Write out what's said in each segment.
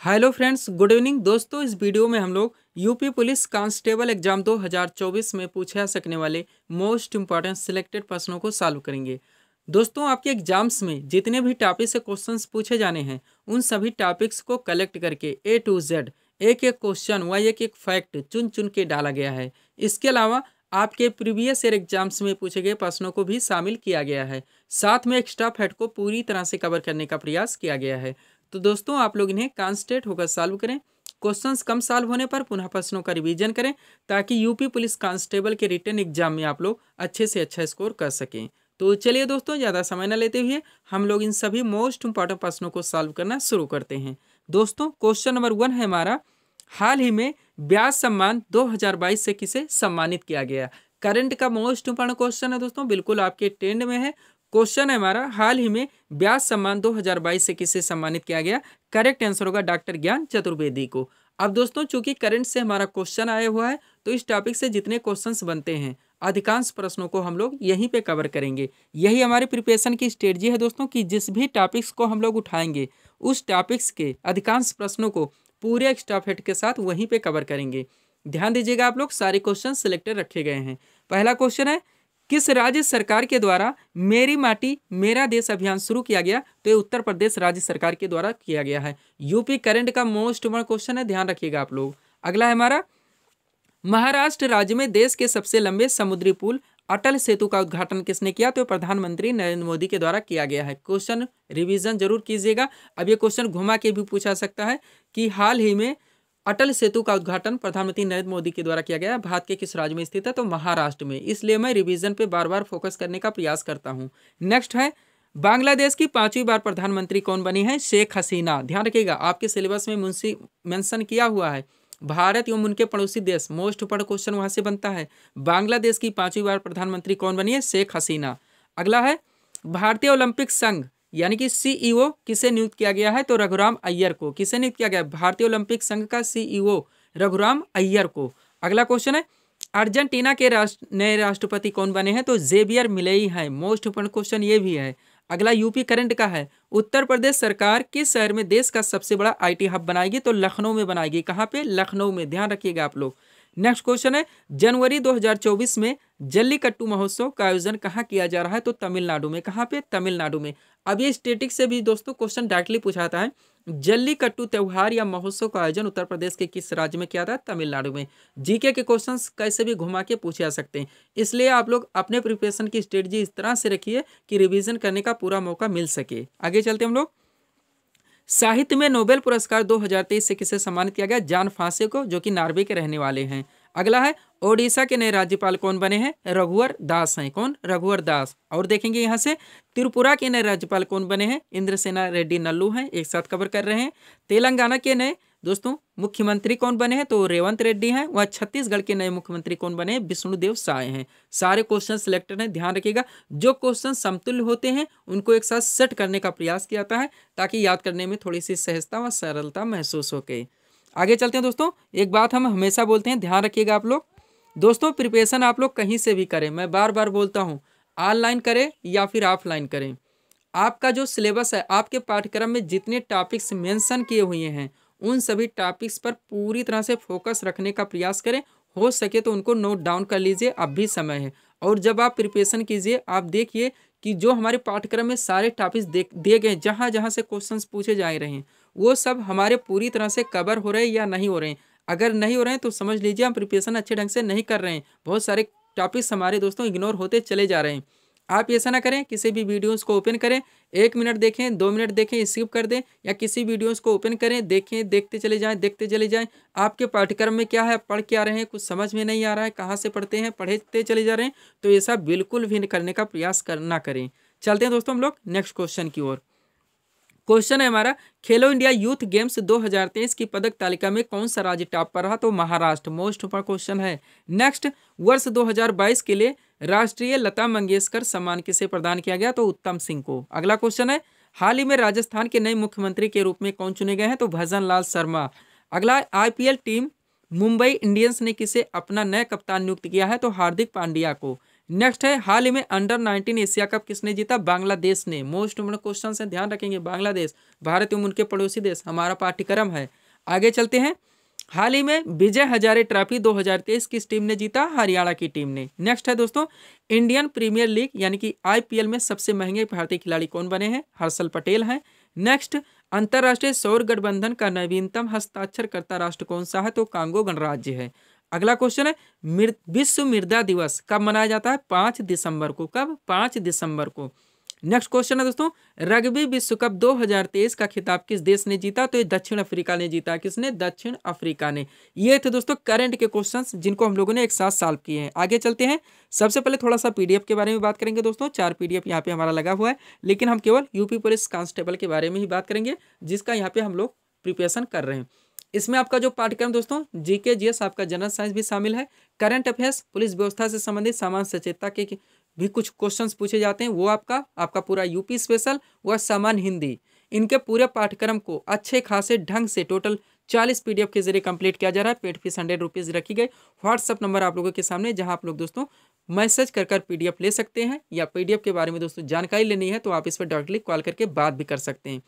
Hello friends, good evening दोस्तों। इस video में हम लोग यूपी पुलिस कांस्टेबल एग्जाम 2024 में पूछे जा सकने वाले मोस्ट इंपॉर्टेंट सिलेक्टेड प्रश्नों को सॉल्व करेंगे। दोस्तों, आपके एग्जाम्स में जितने भी टॉपिक से क्वेश्चंस पूछे जाने हैं उन सभी टॉपिक्स को कलेक्ट करके ए टू जेड एक एक क्वेश्चन व एक एक फैक्ट चुन चुन के डाला गया है। इसके अलावा आपके प्रीवियस ईयर एग्जाम्स में पूछे गए प्रश्नों को भी शामिल किया गया है। साथ में एक्स्ट्रा फैक्ट को पूरी तरह से कवर करने का प्रयास किया गया है। तो दोस्तों, आप लोग इन्हें कॉन्सेंट्रेट होकर सॉल्व करें। क्वेश्चंस कम सॉल्व होने पर पुनः प्रश्नों का रिवीजन करें ताकि यूपी पुलिस कांस्टेबल के रिटन एग्जाम में आप लोग अच्छे से अच्छा स्कोर कर सकें। तो चलिए दोस्तों, ज़्यादा समय न लेते हुए हम लोग इन सभी मोस्ट इंपॉर्टेंट प्रश्नों को सॉल्व करना शुरू करते हैं। दोस्तों, क्वेश्चन नंबर 1 है हमारा, हाल ही में ब्याज सम्मान 2022 से किसे सम्मानित किया गया। करंट का मोस्ट इंपॉर्टेंट क्वेश्चन है दोस्तों, बिल्कुल आपके ट्रेंड में है। क्वेश्चन है हमारा, हाल ही में ब्याज सम्मान 2022 से किसे सम्मानित किया गया। करेक्ट आंसर होगा डॉक्टर ज्ञान चतुर्वेदी को। अब दोस्तों, चूंकि करंट से हमारा क्वेश्चन आया हुआ है तो इस टॉपिक से जितने क्वेश्चंस बनते हैं अधिकांश प्रश्नों को हम लोग यहीं पे कवर करेंगे। यही हमारी प्रिपरेशन की स्ट्रेटजी है दोस्तों कि जिस भी टॉपिक्स को हम लोग उठाएंगे उस टॉपिक्स के अधिकांश प्रश्नों को पूरे एक्स्ट्रा फैक्ट के साथ वहीं पे कवर करेंगे। ध्यान दीजिएगा आप लोग, सारे क्वेश्चन सिलेक्टेड रखे गए हैं। पहला क्वेश्चन है, किस राज्य सरकार के द्वारा मेरी माटी मेरा देश अभियान शुरू किया गया। तो ये उत्तर प्रदेश राज्य सरकार के द्वारा किया गया है। यूपी करंट का मोस्ट इंपॉर्टेंट क्वेश्चन है, ध्यान रखिएगा आप लोग। अगला है हमारा, महाराष्ट्र राज्य में देश के सबसे लंबे समुद्री पुल अटल सेतु का उद्घाटन किसने किया। तो प्रधानमंत्री नरेंद्र मोदी के द्वारा किया गया है। क्वेश्चन रिवीजन जरूर कीजिएगा। अब ये क्वेश्चन घुमा के भी पूछा सकता है कि हाल ही में अटल सेतु का उद्घाटन प्रधानमंत्री नरेंद्र मोदी के द्वारा किया गया। भारत के किस राज्य में स्थित है। तो महाराष्ट्र में। इसलिए मैं रिवीजन पे बार बार फोकस करने का प्रयास करता हूँ। नेक्स्ट है, बांग्लादेश की 5वीं बार प्रधानमंत्री कौन बनी है। शेख हसीना। ध्यान रखिएगा, आपके सिलेबस में मुंशी मेंशन किया हुआ है। भारत एवं उनके पड़ोसी देश, मोस्ट इंपॉर्टेंट क्वेश्चन वहां से बनता है। बांग्लादेश की 5वीं बार प्रधानमंत्री कौन बनी है। शेख हसीना। अगला है, भारतीय ओलंपिक संघ यानी कि सीईओ किसे नियुक्त किया गया है। तो रघुराम अय्यर को। किसे नियुक्त किया गया। भारतीय ओलंपिक संघ का सीईओ रघुराम अय्यर को। अगला क्वेश्चन है, अर्जेंटीना के नए राष्ट्रपति कौन बने हैं। तो जेवियर मिलेई हैं। मोस्ट इंपोर्टेंट क्वेश्चन ये भी है। अगला यूपी करंट का है, उत्तर प्रदेश सरकार किस शहर में देश का सबसे बड़ा आईटी हब बनाएगी। तो लखनऊ में बनाएगी। कहाँ पे। लखनऊ में। ध्यान रखिएगा आप लोग। नेक्स्ट क्वेश्चन है, जनवरी 2024 में जल्लीकट्टू महोत्सव का आयोजन कहाँ किया जा रहा है। तो तमिलनाडु में। कहाँ पे। तमिलनाडु में। अब ये स्टेटिक से भी दोस्तों क्वेश्चन डायरेक्टली पूछाता है, जल्लीकट्टू त्योहार या महोत्सव का आयोजन उत्तर प्रदेश के किस राज्य में किया था। तमिलनाडु में। जीके के क्वेश्चंस कैसे भी घुमा के पूछे जा सकते हैं। इसलिए आप लोग अपने प्रिपरेशन की स्ट्रेटजी इस तरह से रखिए कि रिवीजन करने का पूरा मौका मिल सके। आगे चलते हम लोग, साहित्य में नोबेल पुरस्कार 2023 से किसे सम्मानित किया गया। जॉन फांसे को, जो कि नॉर्वे के रहने वाले हैं। अगला है, ओडिशा के नए राज्यपाल कौन बने हैं। रघुवर दास हैं। कौन। रघुवर दास। और देखेंगे यहाँ से, त्रिपुरा के नए राज्यपाल कौन बने हैं। इंद्रसेना रेड्डी नल्लू हैं। एक साथ कवर कर रहे हैं। तेलंगाना के नए दोस्तों मुख्यमंत्री कौन बने हैं। तो रेवंत रेड्डी हैं। वह छत्तीसगढ़ के नए मुख्यमंत्री कौन बने हैं। विष्णुदेव साय हैं। सारे क्वेश्चन सिलेक्टेड हैं। ध्यान रखिएगा, जो क्वेश्चन समतुल्य होते हैं उनको एक साथ सेट करने का प्रयास किया जाता है ताकि याद करने में थोड़ी सी सहजता व सरलता महसूस हो के। आगे चलते हैं दोस्तों। एक बात हम हमेशा बोलते हैं, ध्यान रखिएगा आप लोग। दोस्तों, प्रिपरेशन आप लोग कहीं से भी करें, मैं बार बार बोलता हूँ, ऑनलाइन करें या फिर ऑफलाइन करें, आपका जो सिलेबस है, आपके पाठ्यक्रम में जितने टॉपिक्स मेंशन किए हुए हैं उन सभी टॉपिक्स पर पूरी तरह से फोकस रखने का प्रयास करें। हो सके तो उनको नोट डाउन कर लीजिए, अब भी समय है। और जब आप प्रिपरेशन कीजिए, आप देखिए कि जो हमारे पाठ्यक्रम में सारे टॉपिक्स दिए गए, जहाँ जहाँ से क्वेश्चंस पूछे जा रहे हैं वो सब हमारे पूरी तरह से कवर हो रहे हैं या नहीं हो रहे हैं। अगर नहीं हो रहे हैं तो समझ लीजिए हम प्रिपरेशन अच्छे ढंग से नहीं कर रहे हैं। बहुत सारे टॉपिक्स हमारे दोस्तों इग्नोर होते चले जा रहे हैं। आप ऐसा ना करें, किसी भी वीडियोस को ओपन करें, 1 मिनट देखें, 2 मिनट देखें, स्किप कर दें, या किसी वीडियोस को ओपन करें, देखें, देखते चले जाएं, देखते चले जाएं। आपके पाठ्यक्रम में क्या है, पढ़ क्या रहे हैं, कुछ समझ में नहीं आ रहा है, कहाँ से पढ़ते हैं, पढ़ते चले जा रहे हैं, तो ऐसा बिल्कुल भी करने का प्रयास ना करें। चलते हैं दोस्तों हम लोग नेक्स्ट क्वेश्चन की ओर। क्वेश्चन है हमारा, खेलो इंडिया यूथ गेम्स 2023 की पदक तालिका में कौन सा राज्य टॉप पर रहा। तो महाराष्ट्र। मोस्ट इंपॉर्टेंट क्वेश्चन है। नेक्स्ट, वर्ष 2022 के लिए राष्ट्रीय लता मंगेशकर सम्मान किसे प्रदान किया गया। तो उत्तम सिंह को। अगला क्वेश्चन है, हाल ही में राजस्थान के नए मुख्यमंत्री के रूप में कौन चुने गए हैं। तो भजन लाल शर्मा। अगला, आईपीएल टीम मुंबई इंडियंस ने किसे अपना नया कप्तान नियुक्त किया है। तो हार्दिक पांड्या को। नेक्स्ट है हाल ही में अंडर-19 एशिया कप किसने जीता? बांग्लादेश ने। मोस्ट इम्पोर्टेंट क्वेश्चन है, ध्यान रखेंगे। बांग्लादेश, भारत एवं उनके पड़ोसी देश हमारा पाठ्यक्रम है। आगे चलते हैं। हाल ही में विजय हजारे ट्रॉफी 2023 किस टीम ने जीता? हरियाणा की टीम ने। नेक्स्ट है दोस्तों, इंडियन प्रीमियर लीग यानी कि आईपीएल में सबसे महंगे भारतीय खिलाड़ी कौन बने हैं? हर्षल पटेल हैं। नेक्स्ट, अंतर्राष्ट्रीय सौर गठबंधन का नवीनतम हस्ताक्षरकर्ता राष्ट्र कौन सा है? तो कांगो गणराज्य है। अगला क्वेश्चन है, विश्व मृदा दिवस कब मनाया जाता है? 5 दिसंबर को। कब? 5 दिसंबर को। नेक्स्ट क्वेश्चन है दोस्तों, रग्बी विश्व कप 2023 का खिताब किस देश ने जीता? तो ये दक्षिण अफ्रीका ने जीता। किसने? दक्षिण अफ्रीका ने। ये थे दोस्तों करंट के क्वेश्चंस जिनको हम लोगों ने एक साथ सॉल्व किए हैं। आगे चलते हैं। सबसे पहले थोड़ा सा पीडीएफ के बारे में बात करेंगे दोस्तों। 4 पीडीएफ यहाँ पे हमारा लगा हुआ है, लेकिन हम केवल यूपी पुलिस कांस्टेबल के बारे में ही बात करेंगे, जिसका यहाँ पे हम लोग प्रिपरेशन कर रहे हैं। इसमें आपका जो पाठ्यक्रम दोस्तों जीके जीएस, आपका जनरल साइंस भी शामिल है, करंट अफेयर्स, पुलिस व्यवस्था से संबंधित सामान्य सचेतता के भी कुछ क्वेश्चंस पूछे जाते हैं, वो आपका पूरा यूपी स्पेशल व सामान्य हिंदी, इनके पूरे पाठ्यक्रम को अच्छे खासे ढंग से टोटल 40 पीडीएफ के जरिए कंप्लीट किया जा रहा है। पेड फीस 100 रुपीज़ रखी गई। व्हाट्सअप नंबर आप लोगों के सामने, जहां आप लोग दोस्तों मैसेज कर पीडीएफ ले सकते हैं, या पीडीएफ के बारे में दोस्तों जानकारी लेनी है तो आप इस पर डायरेक्टली कॉल करके बात भी कर सकते हैं।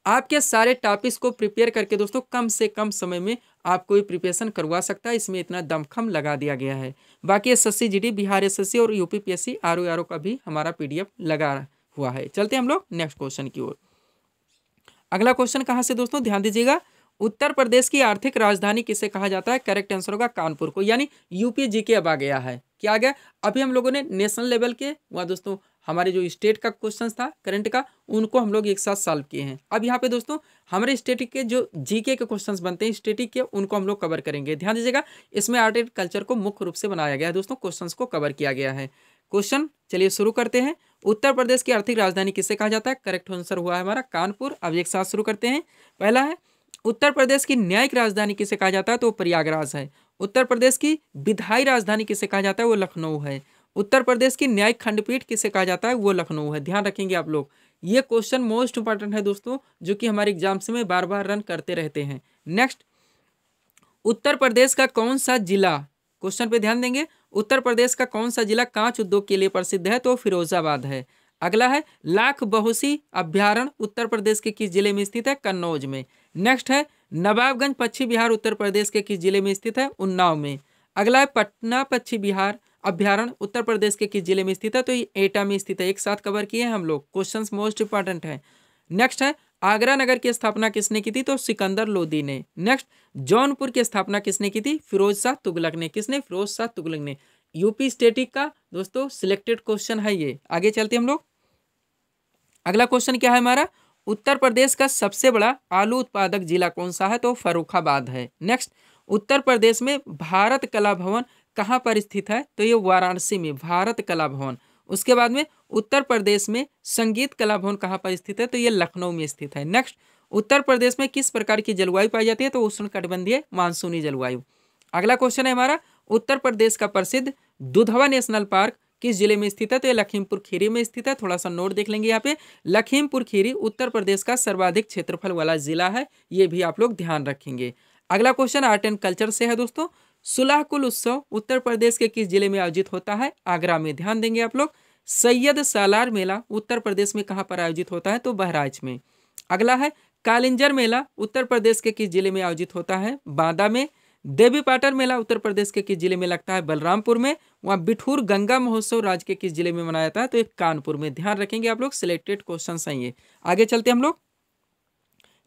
आपके सारे टॉपिक्स को प्रिपेयर करके दोस्तों कम से कम समय में आपको ये प्रिपरेशन करवा सकता है, इसमें इतना दमखम लगा दिया गया है। बाकी एसएससी जीडी, बिहार एसएससी और यूपी पीएससी आरओ का भी हमारा पीडीएफ लगा हुआ है। चलते हैं हम लोग नेक्स्ट क्वेश्चन की ओर। अगला क्वेश्चन कहाँ से दोस्तों, ध्यान दीजिएगा। उत्तर प्रदेश की आर्थिक राजधानी किसे कहा जाता है? करेक्ट आंसर होगा कानपुर को, यानी यूपी जीके अब आ गया है। क्या आ गया? अभी हम लोगों ने नेशनल लेवल के वहाँ दोस्तों हमारे जो स्टेट का क्वेश्चन था करंट का, उनको हम लोग एक साथ सॉल्व किए हैं। अब यहाँ पे दोस्तों हमारे स्टेटिक के जो जीके के क्वेश्चंस बनते हैं स्टेटिक के, उनको हम लोग कवर करेंगे। ध्यान दीजिएगा, इसमें आर्ट एंड कल्चर को मुख्य रूप से बनाया गया है दोस्तों, क्वेश्चंस को कवर किया गया है। क्वेश्चन चलिए शुरू करते हैं। उत्तर प्रदेश की आर्थिक राजधानी किसे कहा जाता है? करेक्ट आंसर हुआ है हमारा कानपुर। अब एक साथ शुरू करते हैं। पहला है, उत्तर प्रदेश की न्यायिक राजधानी किसे कहा जाता है? तो प्रयागराज है। उत्तर प्रदेश की विधायी राजधानी किसे कहा जाता है? वो लखनऊ है। उत्तर प्रदेश की न्यायिक खंडपीठ किसे कहा जाता है? वो लखनऊ है। ध्यान रखेंगे आप लोग, ये क्वेश्चन मोस्ट इंपॉर्टेंट है दोस्तों, जो कि हमारे एग्जाम्स में बार बार रन करते रहते हैं। नेक्स्ट, उत्तर प्रदेश का कौन सा जिला, क्वेश्चन पे ध्यान देंगे, उत्तर प्रदेश का कौन सा जिला कांच उद्योग के लिए प्रसिद्ध है? तो फिरोजाबाद है। अगला है, लाख बहुसी अभ्यारण्य उत्तर प्रदेश के किस जिले में स्थित है? कन्नौज में। नेक्स्ट है, नवाबगंज पश्चिम बिहार उत्तर प्रदेश के किस जिले में स्थित है? उन्नाव में। अगला है, पटना पश्चिम बिहार अभ्यारण्य उत्तर प्रदेश के किस जिले में स्थित है? तो ये एटा में स्थित है। एक साथ कवर किए हैं हम लोग, क्वेश्चंस मोस्ट इंपॉर्टेंट है। नेक्स्ट है, आगरा नगर की स्थापना किसने की थी? तो सिकंदर लोदी ने। नेक्स्ट, जौनपुर की स्थापना किसने की थी? फिरोज शाह तुगलक ने। किसने? फिरोज शाह तुगलक ने। यूपी स्टेटिक का दोस्तों सिलेक्टेड क्वेश्चन है ये। आगे चलते हम लोग। अगला क्वेश्चन क्या है हमारा, उत्तर प्रदेश का सबसे बड़ा आलू उत्पादक जिला कौन सा है? तो फर्रुखाबाद है। नेक्स्ट, उत्तर प्रदेश में भारत कला भवन कहाँ पर स्थित है? तो ये वाराणसी में, भारत कला भवन। उसके बाद में उत्तर प्रदेश में संगीत कला भवन कहाँ पर स्थित है? तो ये लखनऊ में स्थित है। नेक्स्ट, उत्तर प्रदेश में किस प्रकार की जलवायु पाई जाती है? तो उष्णकटिबंधीय मानसूनी जलवायु। अगला क्वेश्चन है हमारा, उत्तर प्रदेश का प्रसिद्ध दुधवा नेशनल पार्क किस जिले में स्थित है? तो ये लखीमपुर खीरी में स्थित है। थोड़ा सा नोट देख लेंगे यहाँ पे, लखीमपुर खीरी उत्तर प्रदेश का सर्वाधिक क्षेत्रफल वाला जिला है, ये भी आप लोग ध्यान रखेंगे। अगला क्वेश्चन आर्ट एंड कल्चर से है दोस्तों, सुलहकुल उत्सव उत्तर प्रदेश के किस जिले में आयोजित होता है? आगरा में। ध्यान देंगे आप लोग। सैयद सालार मेला उत्तर प्रदेश में कहाँ पर आयोजित होता है? तो बहराइच में। अगला है, कालिंजर मेला उत्तर प्रदेश के किस जिले में आयोजित होता है? बांदा में। देवी पाटन मेला उत्तर प्रदेश के किस जिले में लगता है? बलरामपुर में। वहाँ बिठूर गंगा महोत्सव राज्य के किस जिले में मनाया जाता है? तो एक कानपुर में। ध्यान रखेंगे आप लोग, सिलेक्टेड क्वेश्चन हैं ये। आगे चलते हम लोग।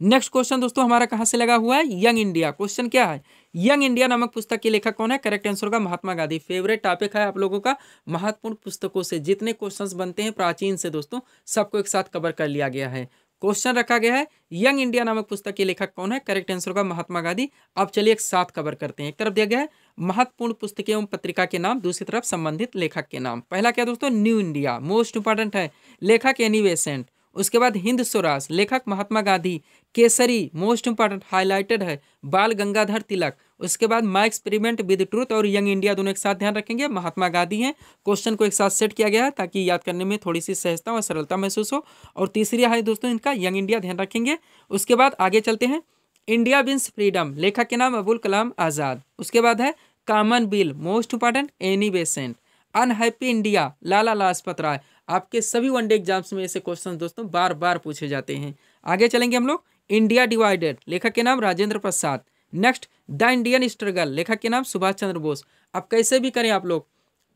नेक्स्ट क्वेश्चन दोस्तों हमारा कहाँ से लगा हुआ है? Young India. क्वेश्चन क्या है? यंग इंडिया नामक पुस्तक के लेखक कौन है? करेक्ट आंसर होगा महात्मा गांधी। फेवरेट टॉपिक है आप लोगों का, महत्वपूर्ण पुस्तकों से जितने क्वेश्चंस बनते हैं प्राचीन से दोस्तों, सबको एक साथ कवर कर लिया गया है। क्वेश्चन रखा गया है, यंग इंडिया नामक पुस्तक के लेखक कौन है? करेक्ट आंसर होगा महात्मा गांधी। अब चलिए एक साथ कवर करते हैं। एक तरफ दिया गया है महत्वपूर्ण पुस्तकें एवं पत्रिका के नाम, दूसरी तरफ संबंधित लेखक के नाम। पहला क्या दोस्तों? न्यू इंडिया, मोस्ट इंपॉर्टेंट है, लेखक एनी बेसेंट। उसके बाद हिंद स्वराज, लेखक Mahatma Gandhi. Kesari, most important, highlighted है, बाल गंगाधर तिलक। उसके बाद माई एक्सपेरिमेंट विद ट्रूथ और यंग इंडिया दोनों एक साथ ध्यान रखेंगे, महात्मा गांधी हैं। क्वेश्चन को एक साथ सेट किया गया है ताकि याद करने में थोड़ी सी सहजता और सरलता महसूस हो। और तीसरी है दोस्तों इनका यंग इंडिया, ध्यान रखेंगे। उसके बाद आगे चलते हैं, इंडिया विंस फ्रीडम, लेखक के नाम अबुल कलाम आज़ाद। उसके बाद है Commonweal, most important, Annie Besant. Unhappy India, Lala Lajpat Rai. आपके सभी वनडे एग्जाम्स में ऐसे क्वेश्चन दोस्तों बार बार पूछे जाते हैं। आगे चलेंगे हम लोग। इंडिया डिवाइडेड, लेखक के नाम Rajendra Prasad. Next, the Indian struggle, लेखक के नाम सुभाष चंद्र बोस। अब कैसे भी करें आप लोग,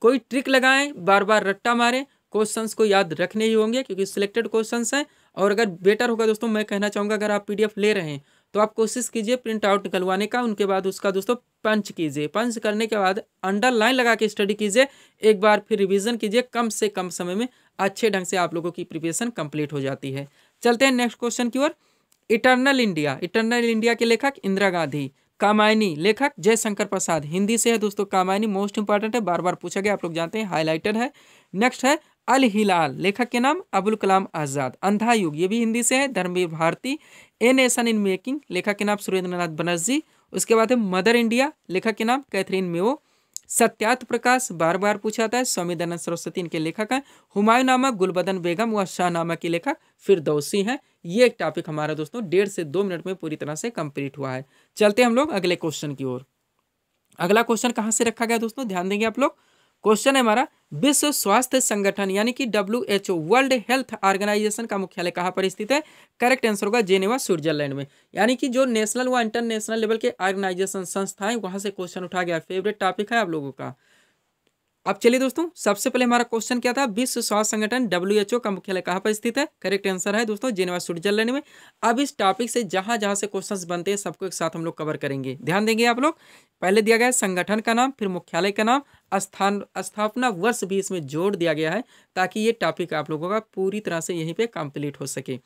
कोई ट्रिक लगाएं, बार बार रट्टा मारें, क्वेश्चंस को याद रखने ही होंगे क्योंकि सिलेक्टेड क्वेश्चंस हैं। और अगर बेटर होगा दोस्तों, मैं कहना चाहूँगा अगर आप पीडीएफ ले रहे हैं तो आप कोशिश कीजिए प्रिंट आउट निकलवाने का, उनके बाद उसका दोस्तों पंच कीजिए। पंच करने के बाद अंडरलाइन लगा के स्टडी कीजिए, एक बार फिर रिवीजन कीजिए। कम से कम समय में अच्छे ढंग से आप लोगों की प्रिपरेशन कंप्लीट हो जाती है। चलते हैं नेक्स्ट क्वेश्चन की ओर। इटर्नल इंडिया, इटर्नल इंडिया के लेखक इंदिरा गांधी। कामायनी, लेखक जयशंकर प्रसाद। हिंदी से है दोस्तों कामायनी, मोस्ट इंपॉर्टेंट है, बार बार पूछा गया, आप लोग जानते हैं, हाईलाइटेड है। नेक्स्ट है अल हिलाल, लेखक के नाम अबुल कलाम आजाद। अंधा युग, ये भी हिंदी से है, Dharamvir Bharati. A nation in making, लेखक के नाम सुरेंद्रनाथ बनर्जी। उसके बाद है मदर इंडिया, लेखक के नाम कैथरीन मेओ। सत्यार्थ प्रकाश, बार बार पूछा जाता है, स्वामी दयानंद सरस्वती इनके लेखक हैं। हुमायूं नामा, गुलबदन बेगम व शाहनामा की लेखक फिरदौसी हैं। ये एक टॉपिक हमारा दोस्तों 1.5 से 2 मिनट में पूरी तरह से कंप्लीट हुआ है। चलते हैं हम लोग अगले क्वेश्चन की ओर। अगला क्वेश्चन कहाँ से रखा गया दोस्तों, ध्यान देंगे आप लोग। क्वेश्चन है हमारा, विश्व स्वास्थ्य संगठन यानी कि WHO, वर्ल्ड हेल्थ ऑर्गेनाइजेशन का मुख्यालय कहाँ पर स्थित है? करेक्ट आंसर होगा जेनेवा, स्विट्जरलैंड में। यानी कि जो नेशनल व इंटरनेशनल लेवल के ऑर्गेनाइजेशन संस्थाएं, वहां से क्वेश्चन उठा गया। फेवरेट टॉपिक है आप लोगों का। अब चलिए दोस्तों, सबसे पहले हमारा क्वेश्चन क्या था, विश्व स्वास्थ्य संगठन WHO का मुख्यालय कहाँ पर स्थित है? करेक्ट आंसर है दोस्तों जेनेवा, स्विट्जरलैंड में। अब इस टॉपिक से जहां जहां से क्वेश्चंस बनते हैं सबको एक साथ हम लोग कवर करेंगे, ध्यान देंगे आप लोग। पहले दिया गया है संगठन का नाम, फिर मुख्यालय का नाम, स्थापना वर्ष भी इसमें जोड़ दिया गया है ताकि ये टॉपिक आप लोगों का पूरी तरह से यहीं पे कंप्लीट हो सके।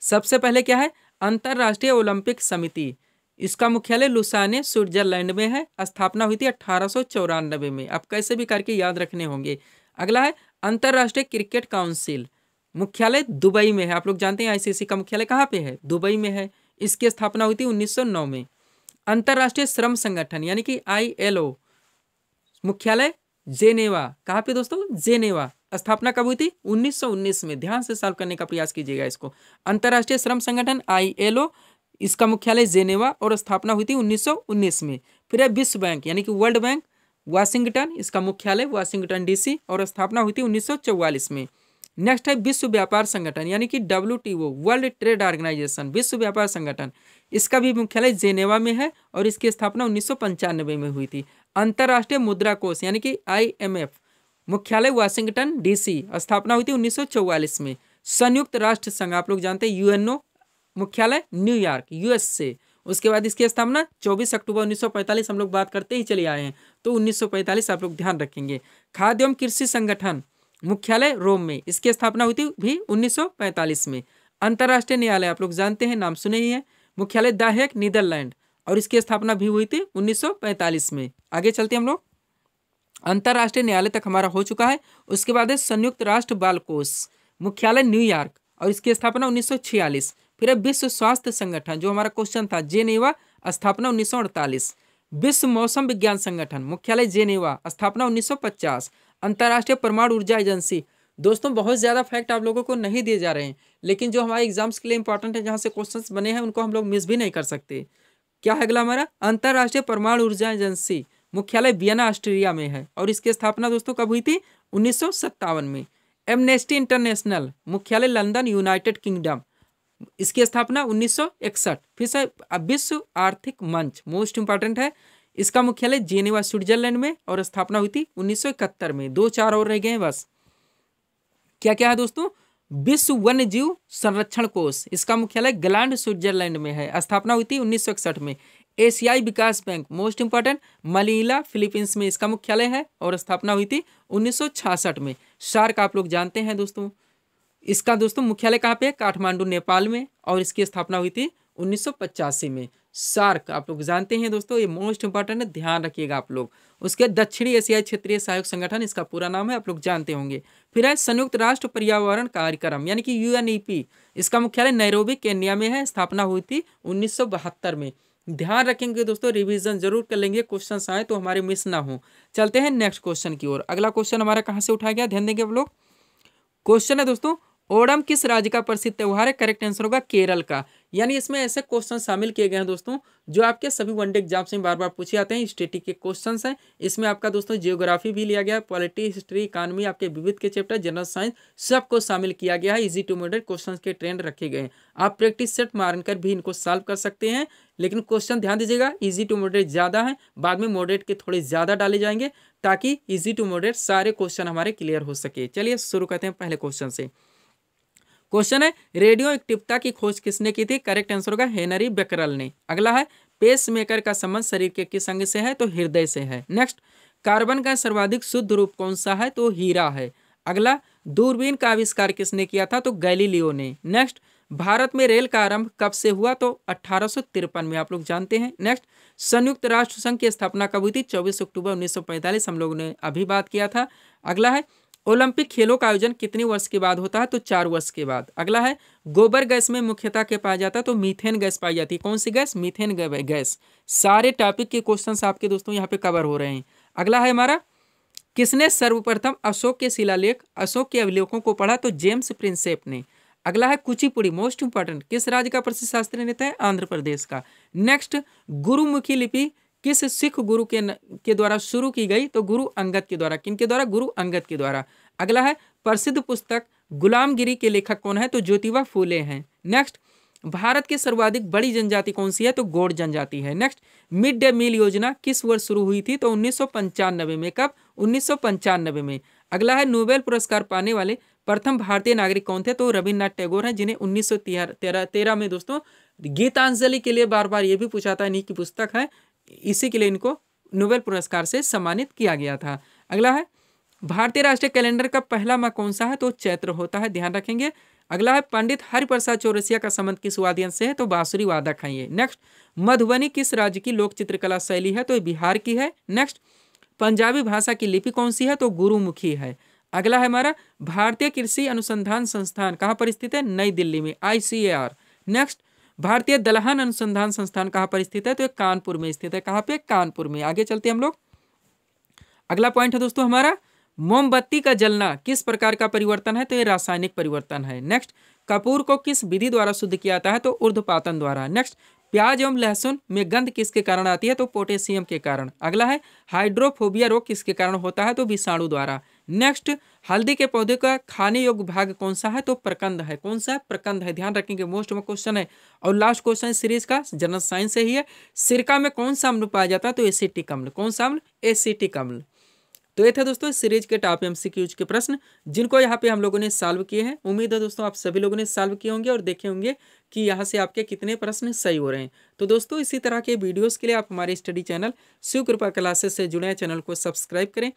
सबसे पहले क्या है, अंतर्राष्ट्रीय ओलंपिक समिति, इसका मुख्यालय लुसाने, स्विट्जरलैंड में है। स्थापना हुई थी 1894 में। अब कैसे भी करके याद रखने होंगे। अगला है अंतर्राष्ट्रीय क्रिकेट काउंसिल, मुख्यालय दुबई में है। आप लोग जानते हैं आईसीसी का मुख्यालय कहाँ पे है? दुबई में है। इसकी स्थापना हुई थी 1909 में। अंतर्राष्ट्रीय श्रम संगठन यानी कि ILO, मुख्यालय जेनेवा, कहाँ पे दोस्तों? जेनेवा। स्थापना कब हुई थी? 1919 में। ध्यान से सॉल्व करने का प्रयास कीजिएगा इसको। अंतर्राष्ट्रीय श्रम संगठन ILO, इसका मुख्यालय जेनेवा और स्थापना हुई थी 1919 में। फिर है विश्व बैंक यानी कि वर्ल्ड बैंक, वाशिंगटन, इसका मुख्यालय वाशिंगटन DC और स्थापना हुई थी 1944 में। नेक्स्ट है विश्व व्यापार संगठन यानी कि WTO, वर्ल्ड ट्रेड ऑर्गेनाइजेशन, विश्व व्यापार संगठन, इसका भी मुख्यालय जेनेवा में है और इसकी स्थापना 1995 में हुई थी। अंतर्राष्ट्रीय मुद्रा कोष यानी कि IMF, मुख्यालय वाशिंगटन DC, स्थापना हुई थी 1944 में। संयुक्त राष्ट्र संघ, आप लोग जानते हैं UNO, मुख्यालय न्यूयॉर्क USA। उसके बाद इसकी स्थापना 24 अक्टूबर 1945, हम लोग बात करते ही चले आए हैं तो 1945 आप लोग ध्यान रखेंगे। खाद्य एवं कृषि संगठन, मुख्यालय रोम में, इसकी स्थापना हुई थी भी 1945 में। अंतर्राष्ट्रीय न्यायालय, आप लोग जानते हैं, नाम सुने ही है, मुख्यालय द हेग, नीदरलैंड, और इसकी स्थापना भी हुई थी 1945 में। आगे चलते हम लोग, अंतर्राष्ट्रीय न्यायालय तक हमारा हो चुका है। उसके बाद है संयुक्त राष्ट्र बाल कोष, मुख्यालय न्यूयॉर्क और इसकी स्थापना 1946। फिर है विश्व स्वास्थ्य संगठन, जो हमारा क्वेश्चन था, जेनेवा, स्थापना 1948। विश्व मौसम विज्ञान संगठन, मुख्यालय जेनेवा, स्थापना 1950। अंतर्राष्ट्रीय परमाणु ऊर्जा एजेंसी, दोस्तों बहुत ज़्यादा फैक्ट आप लोगों को नहीं दिए जा रहे हैं, लेकिन जो हमारे एग्जाम्स के लिए इंपॉर्टेंट है, जहाँ से क्वेश्चंस बने हैं, उनको हम लोग मिस भी नहीं कर सकते। क्या है अगला हमारा? अंतर्राष्ट्रीय परमाणु ऊर्जा एजेंसी, मुख्यालय वियना, ऑस्ट्रिया में है और इसकी स्थापना दोस्तों कब हुई थी? 1957 में। एमनेस्टी इंटरनेशनल, मुख्यालय लंदन, यूनाइटेड किंगडम, इसकी स्थापना 1961। फिर से विश्व आर्थिक मंच, मोस्ट इंपॉर्टेंट है, इसका मुख्यालय जेनेवा, स्विट्जरलैंड में और स्थापना हुई थी 1971 में। 2-4 और रह गए हैं बस। क्या क्या है दोस्तों? विश्व वन्य जीव संरक्षण कोष, इसका मुख्यालय ग्लैंड, स्विट्जरलैंड में है, स्थापना हुई थी 1961 में। एशियाई विकास bank, most important, Manila, Philippines में इसका मुख्यालय है और स्थापना हुई थी 1966 में। सार्क आप लोग जानते हैं दोस्तों, इसका दोस्तों मुख्यालय कहाँ पे है? काठमांडू, नेपाल में और इसकी स्थापना हुई थी 1985 में। सार्क आप लोग जानते हैं दोस्तों, ये मोस्ट इंपॉर्टेंट है, ध्यान रखिएगा आप लोग। उसके दक्षिणी एशियाई क्षेत्रीय सहयोग संगठन, इसका पूरा नाम है, आप लोग जानते होंगे। फिर है संयुक्त राष्ट्र पर्यावरण कार्यक्रम यानी कि UNEP, इसका मुख्यालय नैरोबी, केन्या में है, स्थापना हुई थी 1972 में। ध्यान रखेंगे दोस्तों, रिवीजन जरूर कर लेंगे, क्वेश्चन आए तो हमारे मिस ना हो। चलते हैं नेक्स्ट क्वेश्चन की ओर। अगला क्वेश्चन हमारा कहाँ से उठाया गया, ध्यान देंगे आप लोग। क्वेश्चन है दोस्तों, ओणम किस राज्य का प्रसिद्ध त्योहार है? करेक्ट आंसर होगा केरल का। यानी इसमें ऐसे क्वेश्चन शामिल किए गए हैं दोस्तों जो आपके सभी वनडे एग्जाम्स में बार बार पूछे जाते हैं। स्टैटिक के क्वेश्चंस हैं, इसमें आपका दोस्तों जियोग्राफी भी लिया गया, पॉलिटी, हिस्ट्री, इकोनॉमी, आपके विविध के चैप्टर, जनरल साइंस, सबको शामिल किया गया है। इजी टू मॉडरेट क्वेश्चन के ट्रेंड रखे गए हैं। आप प्रैक्टिस सेट मारकर भी इनको सॉल्व कर सकते हैं, लेकिन क्वेश्चन ध्यान दीजिएगा इजी टू मॉडरेट ज़्यादा है, बाद में मॉडरेट के थोड़े ज़्यादा डाले जाएंगे ताकि इजी टू मॉडरेट सारे क्वेश्चन हमारे क्लियर हो सके। चलिए शुरू करते हैं पहले क्वेश्चन से। क्वेश्चन है रेडियो एक्टिवता की खोज किसने की थी? करेक्ट आंसर होगा हेनरी बेकरल ने। अगला है पेस मेकर का संबंध शरीर के किस अंग से है? तो हृदय से है। नेक्स्ट, कार्बन का सर्वाधिक शुद्ध रूप कौन सा है? तो हीरा है। अगला, दूरबीन का आविष्कार किसने किया था? तो गैलीलियो ने। नेक्स्ट, भारत में रेल का आरंभ कब से हुआ? तो 1853 में, आप लोग जानते हैं। नेक्स्ट, संयुक्त राष्ट्र संघ की स्थापना कब हुई थी? 24 अक्टूबर 1945, हम लोगों ने अभी बात किया था। अगला है ओलंपिक खेलों का आयोजन कितने वर्ष के बाद होता है? तो 4 वर्ष के बाद। अगला है गोबर गैस में मुख्यतः क्या पाया जाता है? तो मीथेन गैस पाई जाती है। कौन सी गैस? Methane gas. सारे टॉपिक के क्वेश्चंस आपके दोस्तों यहाँ पे कवर हो रहे हैं। अगला है हमारा, किसने सर्वप्रथम अशोक के शिलालेख, अशोक के अभिलेखों को पढ़ा? तो जेम्स प्रिंसेप ने। अगला है कुचिपुड़ी, मोस्ट इंपॉर्टेंट, किस राज्य का प्रसिद्ध शास्त्रीय नृत्य है? आंध्र प्रदेश का। नेक्स्ट, गुरुमुखी लिपि किस सिख गुरु के द्वारा शुरू की गई? तो गुरु अंगद के द्वारा। किनके द्वारा? गुरु अंगद के द्वारा। अगला है प्रसिद्ध पुस्तक गुलामगिरी के लेखक कौन है? तो ज्योतिबा फूले हैं। नेक्स्ट, भारत की सर्वाधिक बड़ी जनजाति कौन सी है? तो गौड़ जनजाति है। नेक्स्ट, मिड डे मील योजना किस वर्ष शुरू हुई थी? तो 1995 में। कब? 1995 में। अगला है नोबेल पुरस्कार पाने वाले प्रथम भारतीय नागरिक कौन थे? तो रविन्द्रनाथ टैगोर हैं, जिन्हें 1913 में दोस्तों गीतांजलि के लिए बार बार ये भी पूछा था, इन्हीं की पुस्तक है, इसी के लिए इनको नोबेल पुरस्कार से सम्मानित किया गया था। अगला है भारतीय राष्ट्रीय कैलेंडर का पहला माह कौन सा है? तो चैत्र होता है, ध्यान रखेंगे। अगला है पंडित हरिप्रसाद चौरसिया का संबंध किस वाद्ययंत्र से है? तो बांसुरी वादक है ये। नेक्स्ट, मधुबनी किस राज्य की लोक चित्रकला शैली है? तो बिहार की है। नेक्स्ट, पंजाबी भाषा की लिपि कौन सी है? तो गुरुमुखी है। अगला है हमारा, भारतीय कृषि अनुसंधान संस्थान कहाँ पर स्थित है? नई दिल्ली में, ICAR। नेक्स्ट, भारतीय दलहन अनुसंधान संस्थान कहाँ पर स्थित है? तो कानपुर में स्थित है। कहाँ पे? कानपुर में। आगे चलते हैं हम लोग। अगला पॉइंट है दोस्तों हमारा, मोमबत्ती का जलना किस प्रकार का परिवर्तन है? तो ये रासायनिक परिवर्तन है। नेक्स्ट, कपूर को किस विधि द्वारा शुद्ध किया जाता है? तो ऊर्ध्वपातन द्वारा। नेक्स्ट, प्याज एवं लहसुन में गंध किसके कारण आती है? तो पोटेशियम के कारण। अगला है हाइड्रोफोबिया रोग किसके कारण होता है? तो विषाणु द्वारा। नेक्स्ट, हल्दी के पौधे का खाने योग्य भाग कौन सा है? तो प्रकंद है। कौन सा? प्रकंद है, ध्यान रखेंगे, मोस्ट क्वेश्चन है। और लास्ट क्वेश्चन सीरीज का जनरल साइंस से ही है, सिरका में कौन सा अम्ल पाया जाता है? तो एसिटिक अम्ल। कौन सा अम्ल? एसिटिक अम्ल। तो ये थे दोस्तों इस सीरीज के टॉप MCQs के प्रश्न, जिनको यहाँ पे हम लोगों ने सॉल्व किए हैं। उम्मीद है दोस्तों आप सभी लोगों ने सॉल्व किए होंगे और देखे होंगे कि यहाँ से आपके कितने प्रश्न सही हो रहे हैं। तो दोस्तों इसी तरह के वीडियोस के लिए आप हमारे स्टडी चैनल शिव कृपा क्लासेस से जुड़े, चैनल को सब्सक्राइब करें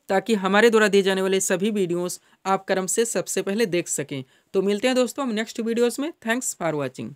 ताकि हमारे द्वारा दिए जाने वाले सभी वीडियोस आप क्रम से सबसे पहले देख सकें। तो मिलते हैं दोस्तों हम नेक्स्ट वीडियोस में। Thanks for watching.